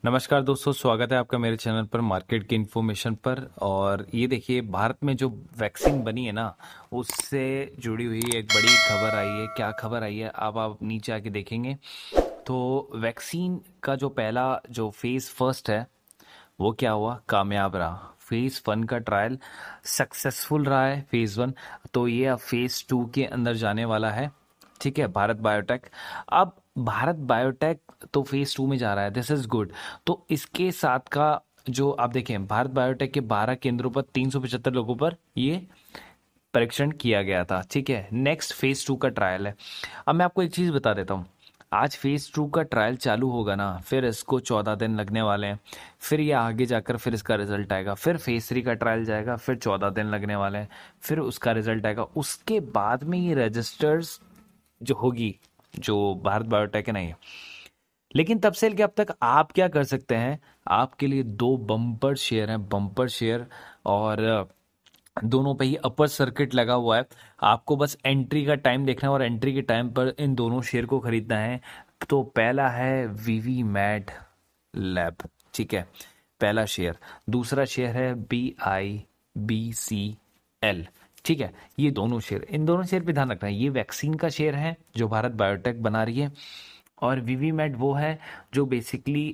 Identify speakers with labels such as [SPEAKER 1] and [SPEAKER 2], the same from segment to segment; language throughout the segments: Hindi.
[SPEAKER 1] नमस्कार दोस्तों, स्वागत है आपका मेरे चैनल पर मार्केट की इन्फॉर्मेशन पर। और ये देखिए, भारत में जो वैक्सीन बनी है ना, उससे जुड़ी हुई एक बड़ी खबर आई है। क्या खबर आई है अब आप नीचे आके देखेंगे तो वैक्सीन का जो पहला जो फेज फर्स्ट है वो क्या हुआ, कामयाब रहा। फेज वन का ट्रायल सक्सेसफुल रहा है, फेज वन। तो ये अब फेज टू के अंदर जाने वाला है। ठीक है, भारत बायोटेक। अब भारत बायोटेक तो फेज टू में जा रहा है, दिस इज गुड। तो इसके साथ का जो आप देखें, भारत बायोटेक के 12 केंद्रों पर 375 लोगों पर ये परीक्षण किया गया था। ठीक है, नेक्स्ट फेज टू का ट्रायल है। अब मैं आपको एक चीज बता देता हूँ। आज फेज टू का ट्रायल चालू होगा ना, फिर इसको 14 दिन लगने वाले हैं। फिर ये आगे जाकर फिर इसका रिजल्ट आएगा, फिर फेज थ्री का ट्रायल जाएगा, फिर 14 दिन लगने वाले हैं, फिर उसका रिजल्ट आएगा। उसके बाद में ये रजिस्टर्स जो होगी, जो भारत बायोटेक है नहीं। लेकिन तब से लेकर अब तक आप क्या कर सकते हैं, आपके लिए दो बम्पर शेयर हैं, बम्पर शेयर। और दोनों पे ही अपर सर्किट लगा हुआ है। आपको बस एंट्री का टाइम देखना है और एंट्री के टाइम पर इन दोनों शेयर को खरीदना है। तो पहला है वीवी मैड लैब। ठीक है, पहला शेयर। दूसरा शेयर है BIBCL। ठीक है, ये दोनों शेयर, इन दोनों शेयर पे ध्यान रखना है। ये वैक्सीन का शेयर है जो भारत बायोटेक बना रही है, और वीवीमेड वो है जो बेसिकली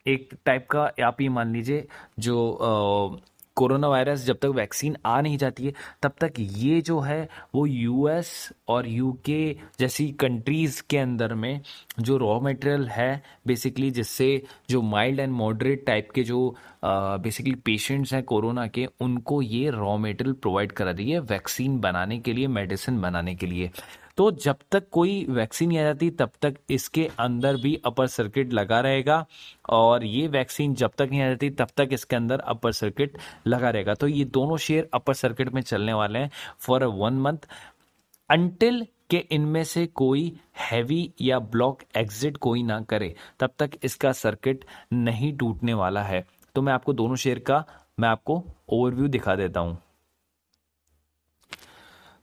[SPEAKER 1] एक टाइप का, आप ये मान लीजिए, जो कोरोना वायरस जब तक वैक्सीन आ नहीं जाती है तब तक ये जो है वो US और UK जैसी कंट्रीज के अंदर में जो रॉ मटेरियल है, बेसिकली जिससे जो माइल्ड एंड मॉडरेट टाइप के जो बेसिकली पेशेंट्स हैं कोरोना के, उनको ये रॉ मटेरियल प्रोवाइड करा रही है वैक्सीन बनाने के लिए, मेडिसिन बनाने के लिए। तो जब तक कोई वैक्सीन नहीं आ जाती तब तक इसके अंदर भी अपर सर्किट लगा रहेगा, और ये वैक्सीन जब तक नहीं आ जाती तब तक इसके अंदर अपर सर्किट लगा रहेगा। तो ये दोनों शेयर अपर सर्किट में चलने वाले हैं फॉर 1 मंथ, अनटिल कि इनमें से कोई हैवी या ब्लॉक एग्जिट कोई ना करे, तब तक इसका सर्किट नहीं टूटने वाला है। तो मैं आपको दोनों शेयर का मैं आपको ओवरव्यू दिखा देता हूं।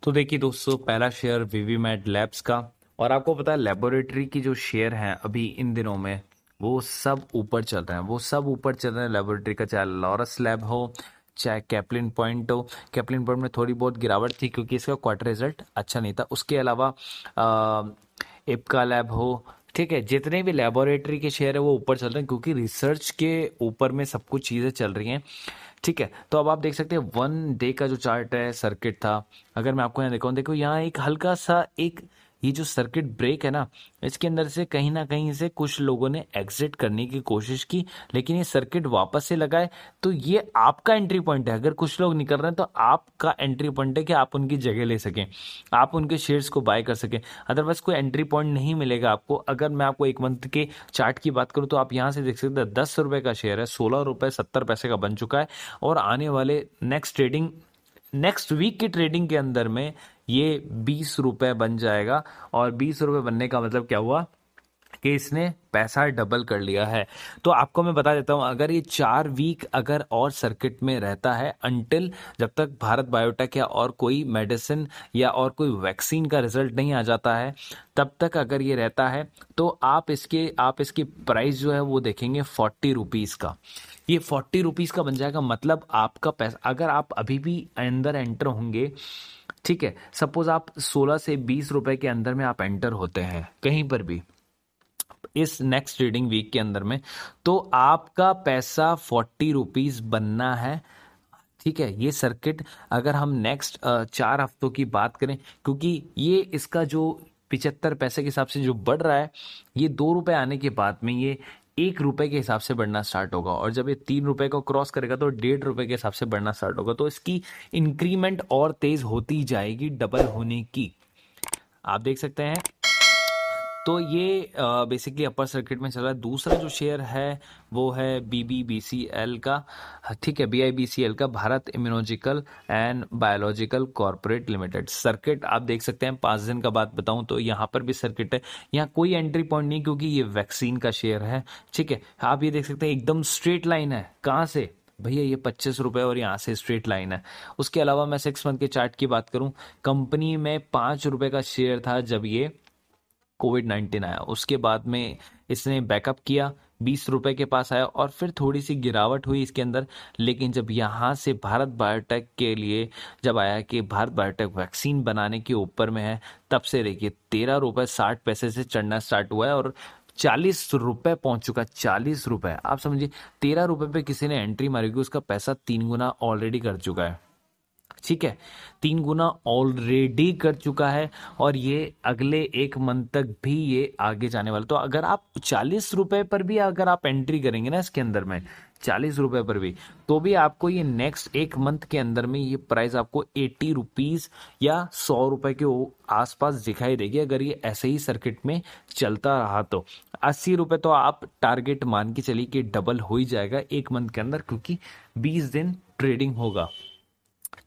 [SPEAKER 1] तो देखिए दोस्तों, पहला शेयर वीवीमैट लैब्स का। और आपको पता है लेबोरेटरी की जो शेयर हैं अभी इन दिनों में वो सब ऊपर चल रहे हैं, वो सब ऊपर चल रहे हैं लेबोरेटरी का, चाहे लॉरस लैब हो, चाहे कैप्लिन पॉइंट हो। कैप्लिन पॉइंट में थोड़ी बहुत गिरावट थी क्योंकि इसका क्वार्टर रिजल्ट अच्छा नहीं था। उसके अलावा इप्का लैब हो, ठीक है, जितने भी लेबोरेटरी के शेयर है वो ऊपर चल रहे हैं क्योंकि रिसर्च के ऊपर में सब कुछ चीज़ें चल रही हैं। ठीक है, तो अब आप देख सकते हैं 1 डे का जो चार्ट है, सर्किट था। अगर मैं आपको यहाँ दिखाऊं, देखो यहाँ एक हल्का सा एक ये जो सर्किट ब्रेक है ना, इसके अंदर से कहीं ना कहीं से कुछ लोगों ने एग्जिट करने की कोशिश की, लेकिन ये सर्किट वापस से लगाए। तो ये आपका एंट्री पॉइंट है। अगर कुछ लोग निकल रहे हैं तो आपका एंट्री पॉइंट है कि आप उनकी जगह ले सकें, आप उनके शेयर्स को बाय कर सकें। अदरवाइज कोई एंट्री पॉइंट नहीं मिलेगा आपको। अगर मैं आपको 1 मंथ के चार्ट की बात करूं तो आप यहाँ से देख सकते हैं 10 रुपए का शेयर है, 16 रुपए 70 पैसे का बन चुका है। और आने वाले नेक्स्ट वीक की ट्रेडिंग के अंदर में ये 20 रुपए बन जाएगा। और 20 रुपए बनने का मतलब क्या हुआ कि इसने पैसा डबल कर लिया है। तो आपको मैं बता देता हूं, अगर ये 4 वीक अगर और सर्किट में रहता है, अनटिल जब तक भारत बायोटेक या और कोई मेडिसिन या और कोई वैक्सीन का रिजल्ट नहीं आ जाता है, तब तक अगर ये रहता है तो आप इसकी प्राइस जो है वो देखेंगे 40 रुपीज का। ये 40 रुपीज का बन जाएगा। मतलब आपका पैसा, अगर आप अभी भी अंदर एंटर होंगे, ठीक है, सपोज आप 16 से 20 रुपए के अंदर में आप एंटर होते हैं कहीं पर भी इस नेक्स्ट ट्रेडिंग वीक के अंदर में, तो आपका पैसा 40 रुपीज बनना है। ठीक है, ये सर्किट अगर हम नेक्स्ट 4 हफ्तों की बात करें, क्योंकि ये इसका जो 75 पैसे के हिसाब से जो बढ़ रहा है, ये 2 रुपए आने के बाद में ये 1 रुपए के हिसाब से बढ़ना स्टार्ट होगा। और जब ये 3 रुपए को क्रॉस करेगा तो 1.5 रुपए के हिसाब से बढ़ना स्टार्ट होगा। तो इसकी इंक्रीमेंट और तेज होती जाएगी, डबल होने की। आप देख सकते हैं। तो ये बेसिकली अपर सर्किट में चल रहा है। दूसरा जो शेयर है वो है BBBCL का। ठीक है, BIBCL का, Bharat immunological and biological corporate limited. Circuit आप देख सकते हैं, 5 दिन का बात बताऊं तो यहाँ पर भी सर्किट है। यहाँ कोई एंट्री पॉइंट नहीं क्योंकि ये वैक्सीन का शेयर है। ठीक है, आप ये देख सकते हैं एकदम स्ट्रेट लाइन है। कहाँ से भैया? ये 25 रुपए और यहाँ से स्ट्रेट लाइन है। उसके अलावा मैं 6 मंथ के चार्ट की बात करूं, कंपनी में 5 रुपए का शेयर था जब ये कोविड 19 आया। उसके बाद में इसने बैकअप किया, 20 रुपए के पास आया और फिर थोड़ी सी गिरावट हुई इसके अंदर। लेकिन जब यहाँ से भारत बायोटेक के लिए जब आया कि भारत बायोटेक वैक्सीन बनाने के ऊपर में है, तब से देखिए 13 रुपए 60 पैसे से चढ़ना स्टार्ट हुआ है और 40 रुपए पहुंच चुका है। 40 रुपए, आप समझिए 13 रुपए पे किसी ने एंट्री मारी होगी, उसका पैसा 3 गुना ऑलरेडी कर चुका है। ठीक है, 3 गुना ऑलरेडी कर चुका है और ये अगले 1 मंथ तक भी ये आगे जाने वाला। तो अगर आप 40 रुपए पर भी अगर आप एंट्री करेंगे ना इसके अंदर में, 40 रुपए पर भी, तो भी आपको ये नेक्स्ट 1 मंथ के अंदर में ये प्राइस आपको 80 रुपीज या 100 रुपए के आसपास दिखाई देगी, अगर ये ऐसे ही सर्किट में चलता रहा तो। 80 रुपए तो आप टारगेट मान के चलिए कि डबल हो ही जाएगा 1 मंथ के अंदर, क्योंकि 20 दिन ट्रेडिंग होगा।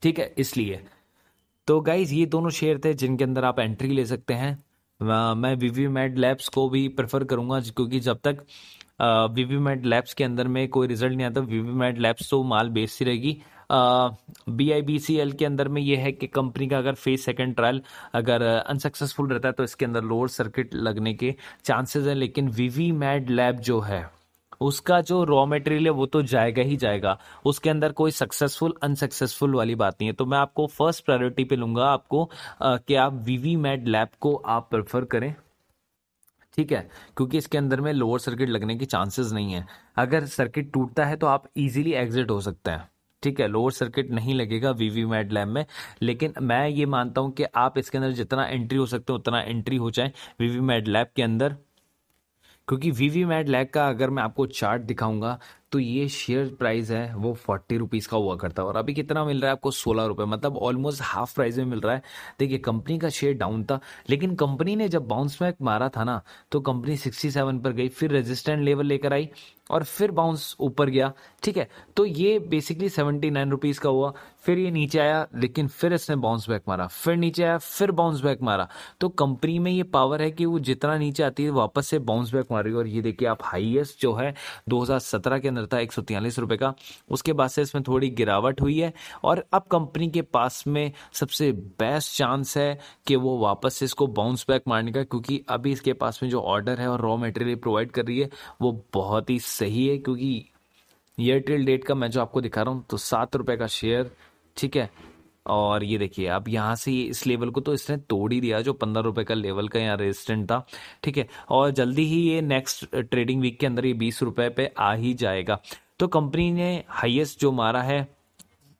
[SPEAKER 1] ठीक है, इसलिए तो गाइज ये दोनों शेयर थे जिनके अंदर आप एंट्री ले सकते हैं। मैं वीवीमैड लैब्स को भी प्रेफर करूंगा, क्योंकि जब तक वीवीमैड लैब्स के अंदर में कोई रिजल्ट नहीं आता, वीवीमैड लैब्स तो माल बेचती रहेगी। BIBCL के अंदर में ये है कि कंपनी का अगर फेज सेकंड ट्रायल अगर अनसक्सेसफुल रहता है तो इसके अंदर लोअर सर्किट लगने के चांसेस हैं। लेकिन वीवीमैड लैब जो है उसका जो रॉ मटेरियल है वो तो जाएगा ही जाएगा, उसके अंदर कोई सक्सेसफुल अनसक्सेसफुल वाली बात नहीं है। तो मैं आपको फर्स्ट प्रायोरिटी पे लूंगा आपको कि आप वीवीमैड लैब को आप प्रेफर करें। ठीक है, क्योंकि इसके अंदर में लोअर सर्किट लगने की चांसेस नहीं है। अगर सर्किट टूटता है तो आप इजीली एग्जिट हो सकते हैं। ठीक है, लोअर सर्किट नहीं लगेगा वीवीमैड लैब में। लेकिन मैं ये मानता हूं कि आप इसके अंदर जितना एंट्री हो सकते हो उतना एंट्री हो जाए वीवीमैड लैब के अंदर, क्योंकि वीवीमैड लैब का अगर मैं आपको चार्ट दिखाऊंगा तो ये शेयर प्राइस है वो 40 रुपीज का हुआ करता है और अभी कितना मिल रहा है आपको 16 रुपए, मतलब ऑलमोस्ट हाफ प्राइस में मिल रहा है। देखिए कंपनी का शेयर डाउन था, लेकिन कंपनी ने जब बाउंस बैक मारा था ना तो कंपनी 67 पर गई, फिर रेजिस्टेंट लेवल लेकर आई और फिर बाउंस ऊपर गया। ठीक है, तो ये बेसिकली 79 रुपीज का हुआ, फिर ये नीचे आया लेकिन फिर इसने बाउंस बैक मारा, फिर नीचे आया, फिर बाउंस बैक मारा। तो कंपनी में ये पावर है कि वो जितना नीचे आती है वापस से बाउंस बैक मार रही है। और ये देखिए आप हाईएस्ट जो है 2017 के अंदर था 143 रुपए का, उसके बाद से इसमें थोड़ी गिरावट हुई है और अब कंपनी के पास में सबसे बेस्ट चांस है कि वो वापस से इसको बाउंस बैक मारने का, क्योंकि अभी इसके पास में जो ऑर्डर है और रॉ मटेरियल प्रोवाइड कर रही है वो बहुत ही सही है। क्योंकि ईयर टिल डेट का मैं जो आपको दिखा रहा हूँ तो 7 रुपए का शेयर। ठीक है, और ये देखिए अब यहाँ से ये इस लेवल को तो इसने तोड़ ही दिया जो 15 रुपए का लेवल का यहाँ रेजिस्टेंट था। ठीक है, और जल्दी ही ये नेक्स्ट ट्रेडिंग वीक के अंदर ये 20 रुपए पे आ ही जाएगा। तो कंपनी ने हाईएस्ट जो मारा है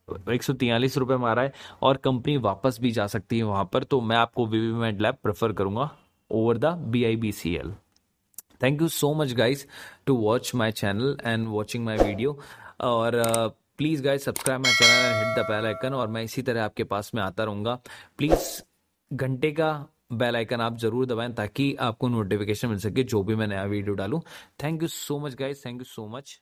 [SPEAKER 1] 143 रुपए मारा है और कंपनी वापस भी जा सकती है वहां पर। तो मैं आपको वीवीमैड लैब प्रेफर करूंगा over the BIBCL। Thank you so much guys to watch my channel and watching my video. और please guys subscribe my channel and hit the bell icon, और मैं इसी तरह आपके पास में आता रहूँगा। प्लीज़ घंटे का बेल आइकन आप जरूर दबाएं ताकि आपको नोटिफिकेशन मिल सके जो भी मैं नया वीडियो डालूं। Thank you so much guys, thank you so much.